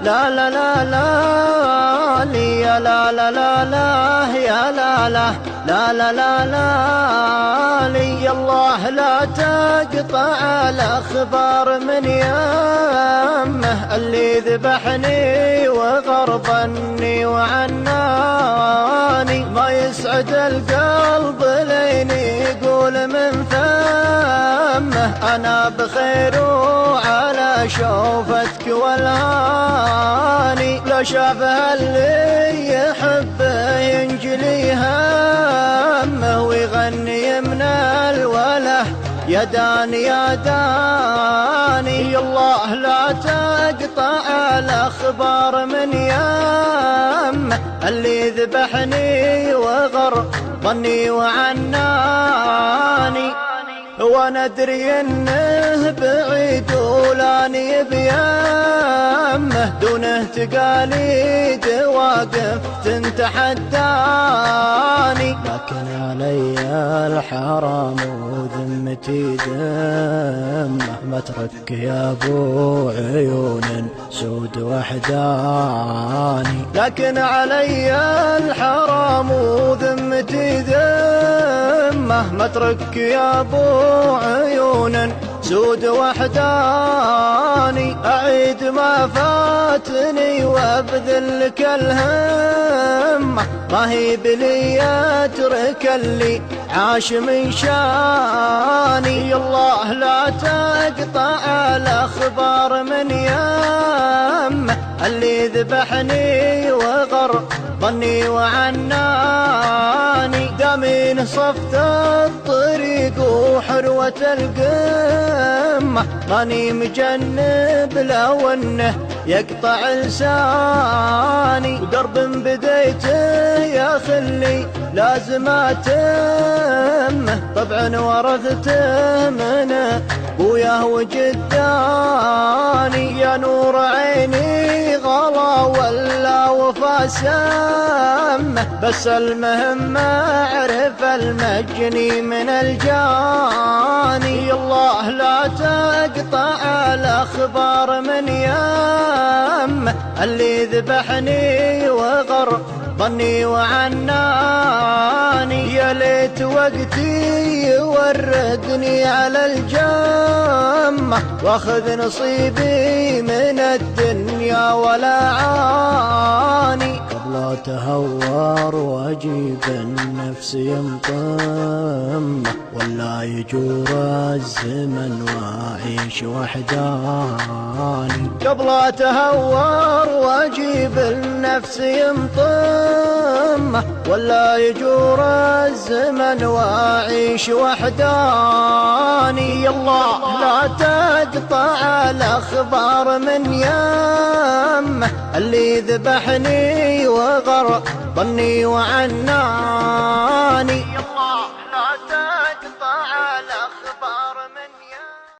لا لا لا لا لي يا لا لا لا لا يا لا لا لا لا لا لا لي الله لا تقطع الأخبار من يمه اللي ذبحني وغربني وعناني ما يسعد القلب لين يقول من فمه أنا بخير وعلى شوفتك والهاني لو شافها اللي يحبه ينجلي همه ويغني من الوله يا داني يا داني الله لا تقطع الأخبار من يمه اللي ذبحني وغربني وعناني وانا ادري انه بعيد ولاني بيمه دونه تقاليد واقف تتحداني لكن علي الحرام وذمتي ذمه ما اترك يا ابو عيون سود وحداني لكن علي الحرام وذمتي ذمه ما اترك يا ابو عيون سود وحداني أعيد ما فاتني وابذل لك الهمة ما هي بلي أترك اللي عاش من شاني الله لا تقطع الأخبار من يمه اللي ذبحني وغربني وعناني دامين صفت الطريق وحروة القمة ماني مجنب لو انه يقطع لساني ودرب بديته يا خلي لازم اتمه طبعا ورثته من ابوياه وجداني يا نور عيني غلا ولا وفا سمه بس المهم اعرف المجني من الجاني الله لا تقطع الأخبار من يمه اللي ذبحني وغربني وعناني يا ليت وقتي يوردني على الجمة واخذ نصيبي من الدنيا ولا عاني قبل اتهور واجيب النفس يمطم ولا يجور الزمن واعيش وحداني قبل اتهور واجيب النفس يمطم ولا يجور الزمن واعيش وحداني الله لا تقطع الأخبار من يمه اللي ذبحني وغربني وعناني الله لا